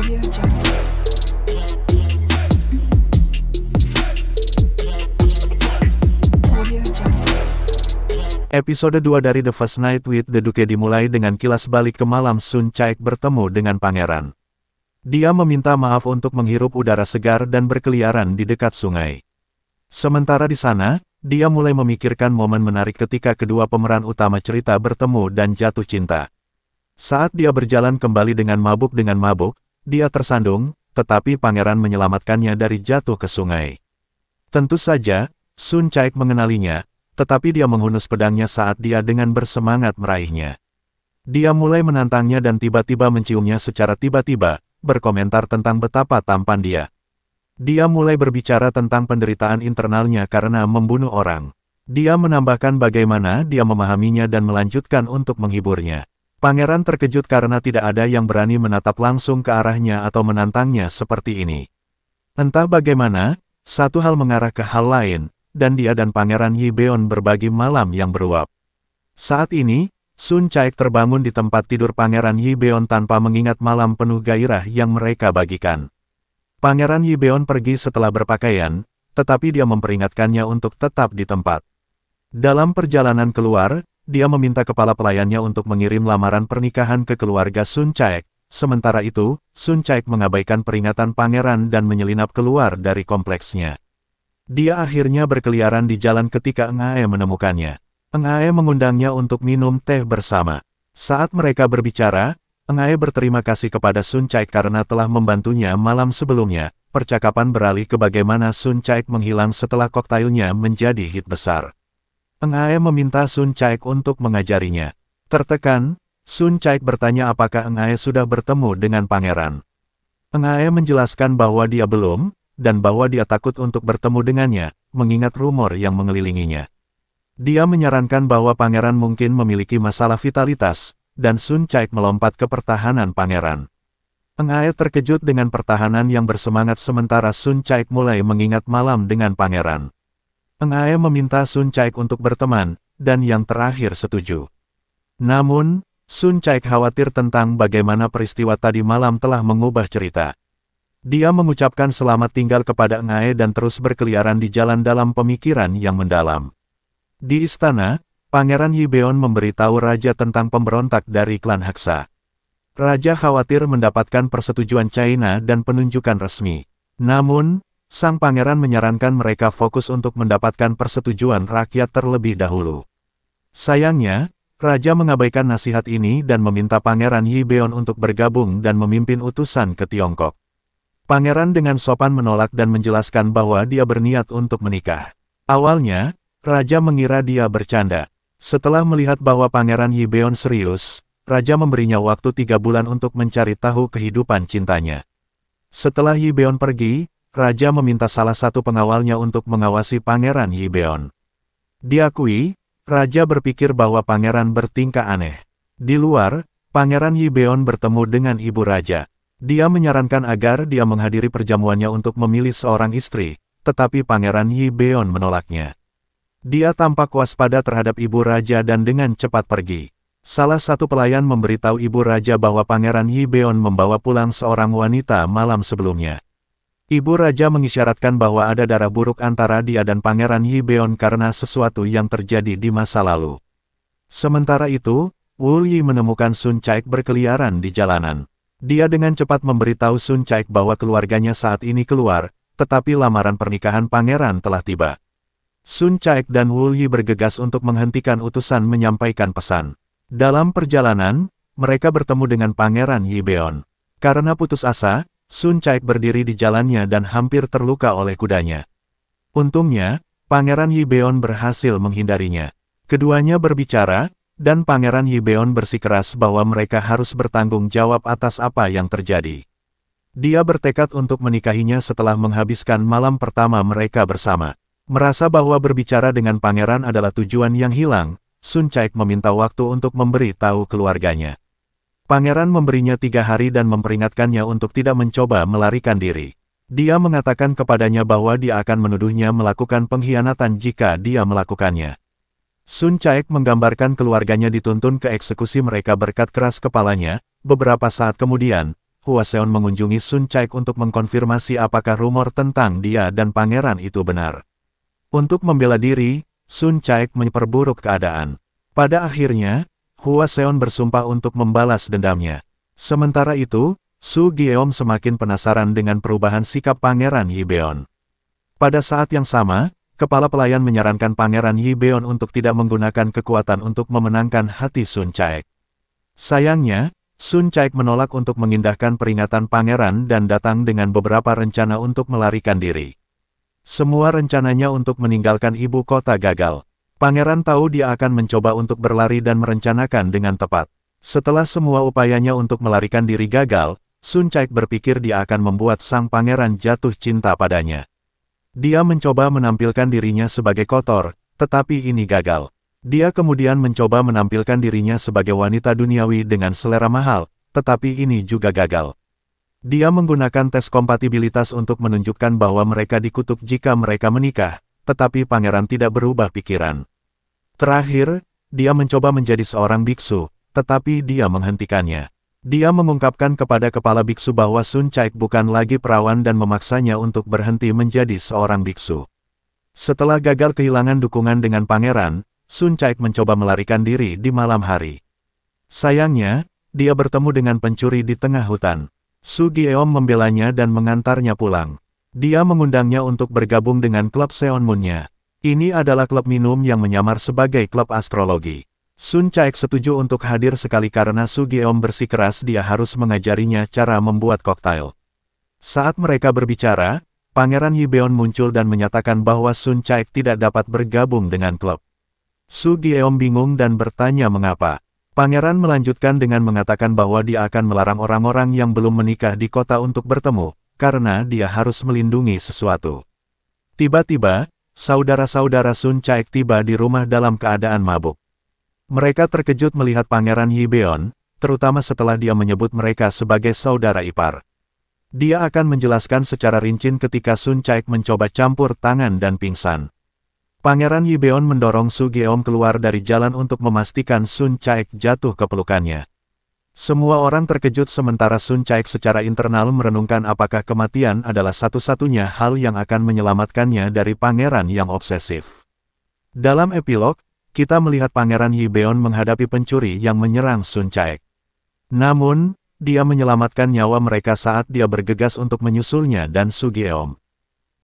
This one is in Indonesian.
Audio Jungle. Audio Jungle. Episode 2 dari The First Night with the Duke dimulai dengan kilas balik ke malam Sun Caek bertemu dengan pangeran. Dia meminta maaf untuk menghirup udara segar dan berkeliaran di dekat sungai. Sementara di sana, dia mulai memikirkan momen menarik ketika kedua pemeran utama cerita bertemu dan jatuh cinta. Saat dia berjalan kembali dengan mabuk, dia tersandung, tetapi pangeran menyelamatkannya dari jatuh ke sungai. Tentu saja, Sun Caek mengenalinya, tetapi dia menghunus pedangnya saat dia dengan bersemangat meraihnya. Dia mulai menantangnya dan tiba-tiba menciumnya secara tiba-tiba, berkomentar tentang betapa tampan dia. Dia mulai berbicara tentang penderitaan internalnya karena membunuh orang. Dia menambahkan bagaimana dia memahaminya dan melanjutkan untuk menghiburnya. Pangeran terkejut karena tidak ada yang berani menatap langsung ke arahnya atau menantangnya seperti ini. Entah bagaimana, satu hal mengarah ke hal lain, dan dia dan Pangeran Yi Beon berbagi malam yang beruap. Saat ini, Sun Caek terbangun di tempat tidur Pangeran Yi Beon tanpa mengingat malam penuh gairah yang mereka bagikan. Pangeran Yi Beon pergi setelah berpakaian, tetapi dia memperingatkannya untuk tetap di tempat. Dalam perjalanan keluar, dia meminta kepala pelayannya untuk mengirim lamaran pernikahan ke keluarga Sun Caek. Sementara itu, Sun Caek mengabaikan peringatan pangeran dan menyelinap keluar dari kompleksnya. Dia akhirnya berkeliaran di jalan ketika Eng Ae menemukannya. Eng Ae mengundangnya untuk minum teh bersama. Saat mereka berbicara, Eng Ae berterima kasih kepada Sun Caek karena telah membantunya malam sebelumnya. Percakapan beralih ke bagaimana Sun Caek menghilang setelah koktailnya menjadi hit besar. Eng Ae meminta Sun Caek untuk mengajarinya. Tertekan, Sun Caek bertanya apakah Eng Ae sudah bertemu dengan pangeran. Eng Ae menjelaskan bahwa dia belum, dan bahwa dia takut untuk bertemu dengannya, mengingat rumor yang mengelilinginya. Dia menyarankan bahwa pangeran mungkin memiliki masalah vitalitas, dan Sun Caek melompat ke pertahanan pangeran. Eng Ae terkejut dengan pertahanan yang bersemangat sementara Sun Caek mulai mengingat malam dengan pangeran. Eng Ae meminta Sun Caek untuk berteman, dan yang terakhir setuju. Namun, Sun Caek khawatir tentang bagaimana peristiwa tadi malam telah mengubah cerita. Dia mengucapkan selamat tinggal kepada Eng Ae dan terus berkeliaran di jalan dalam pemikiran yang mendalam. Di istana, Pangeran Yi Beon memberitahu Raja tentang pemberontak dari klan Haksa. Raja khawatir mendapatkan persetujuan China dan penunjukan resmi. Namun, sang pangeran menyarankan mereka fokus untuk mendapatkan persetujuan rakyat terlebih dahulu. Sayangnya, Raja mengabaikan nasihat ini dan meminta Pangeran Yi Beon untuk bergabung dan memimpin utusan ke Tiongkok. Pangeran dengan sopan menolak dan menjelaskan bahwa dia berniat untuk menikah. Awalnya, Raja mengira dia bercanda. Setelah melihat bahwa Pangeran Yi Beon serius, Raja memberinya waktu 3 bulan untuk mencari tahu kehidupan cintanya. Setelah Yi Beon pergi, Raja meminta salah satu pengawalnya untuk mengawasi Pangeran Yi Beon. Diakui, Raja berpikir bahwa Pangeran bertingkah aneh. Di luar, Pangeran Yi Beon bertemu dengan ibu Raja. Dia menyarankan agar dia menghadiri perjamuannya untuk memilih seorang istri, tetapi Pangeran Yi Beon menolaknya. Dia tampak waspada terhadap ibu Raja dan dengan cepat pergi. Salah satu pelayan memberitahu ibu Raja bahwa Pangeran Yi Beon membawa pulang seorang wanita malam sebelumnya. Ibu Raja mengisyaratkan bahwa ada darah buruk antara dia dan Pangeran Yi Beon karena sesuatu yang terjadi di masa lalu. Sementara itu, Wu Yi menemukan Sun Caek berkeliaran di jalanan. Dia dengan cepat memberitahu Sun Caek bahwa keluarganya saat ini keluar, tetapi lamaran pernikahan pangeran telah tiba. Sun Caek dan Wu Yi bergegas untuk menghentikan utusan menyampaikan pesan. Dalam perjalanan, mereka bertemu dengan Pangeran Yi Beon. Karena putus asa, Sun Caek berdiri di jalannya dan hampir terluka oleh kudanya. Untungnya, Pangeran Yi Beon berhasil menghindarinya. Keduanya berbicara, dan Pangeran Yi Beon bersikeras bahwa mereka harus bertanggung jawab atas apa yang terjadi. Dia bertekad untuk menikahinya setelah menghabiskan malam pertama mereka bersama. Merasa bahwa berbicara dengan pangeran adalah tujuan yang hilang, Sun Caek meminta waktu untuk memberi tahu keluarganya. Pangeran memberinya 3 hari dan memperingatkannya untuk tidak mencoba melarikan diri. Dia mengatakan kepadanya bahwa dia akan menuduhnya melakukan pengkhianatan jika dia melakukannya. Sun Caek menggambarkan keluarganya dituntun ke eksekusi mereka berkat keras kepalanya. Beberapa saat kemudian, Hwaseon mengunjungi Sun Caik untuk mengkonfirmasi apakah rumor tentang dia dan pangeran itu benar. Untuk membela diri, Sun Caik memperburuk keadaan. Pada akhirnya, Hwaseon bersumpah untuk membalas dendamnya. Sementara itu, Su Gyeom semakin penasaran dengan perubahan sikap Pangeran Yibeon. Pada saat yang sama, kepala pelayan menyarankan Pangeran Yibeon untuk tidak menggunakan kekuatan untuk memenangkan hati Sun Caik. Sayangnya, Sun Caik menolak untuk mengindahkan peringatan pangeran dan datang dengan beberapa rencana untuk melarikan diri. Semua rencananya untuk meninggalkan ibu kota gagal. Pangeran tahu dia akan mencoba untuk berlari dan merencanakan dengan tepat. Setelah semua upayanya untuk melarikan diri gagal, Sun Caik berpikir dia akan membuat sang pangeran jatuh cinta padanya. Dia mencoba menampilkan dirinya sebagai kotor, tetapi ini gagal. Dia kemudian mencoba menampilkan dirinya sebagai wanita duniawi dengan selera mahal, tetapi ini juga gagal. Dia menggunakan tes kompatibilitas untuk menunjukkan bahwa mereka dikutuk jika mereka menikah, tetapi pangeran tidak berubah pikiran. Terakhir, dia mencoba menjadi seorang biksu, tetapi dia menghentikannya. Dia mengungkapkan kepada kepala biksu bahwa Sun Caik bukan lagi perawan dan memaksanya untuk berhenti menjadi seorang biksu. Setelah gagal kehilangan dukungan dengan pangeran, Sun Caik mencoba melarikan diri di malam hari. Sayangnya, dia bertemu dengan pencuri di tengah hutan. Su Gyeom membelanya dan mengantarnya pulang. Dia mengundangnya untuk bergabung dengan klub Seonmunnya. Ini adalah klub minum yang menyamar sebagai klub astrologi. Sun Caik setuju untuk hadir sekali karena Su Gyeom bersikeras dia harus mengajarinya cara membuat koktail. Saat mereka berbicara, Pangeran Yibeon muncul dan menyatakan bahwa Sun Caik tidak dapat bergabung dengan klub. Su Gyeom bingung dan bertanya mengapa. Pangeran melanjutkan dengan mengatakan bahwa dia akan melarang orang-orang yang belum menikah di kota untuk bertemu, karena dia harus melindungi sesuatu. Tiba-tiba, saudara-saudara Sun Caik tiba di rumah dalam keadaan mabuk. Mereka terkejut melihat Pangeran Yibeon, terutama setelah dia menyebut mereka sebagai saudara ipar. Dia akan menjelaskan secara rinci ketika Sun Caik mencoba campur tangan dan pingsan. Pangeran Yibeon mendorong Su Gyeom keluar dari jalan untuk memastikan Sun Caik jatuh ke pelukannya. Semua orang terkejut sementara Sun Caik secara internal merenungkan apakah kematian adalah satu-satunya hal yang akan menyelamatkannya dari pangeran yang obsesif. Dalam epilog, kita melihat Pangeran Yibeon menghadapi pencuri yang menyerang Sun Caik. Namun, dia menyelamatkan nyawa mereka saat dia bergegas untuk menyusulnya dan Su Gyeom.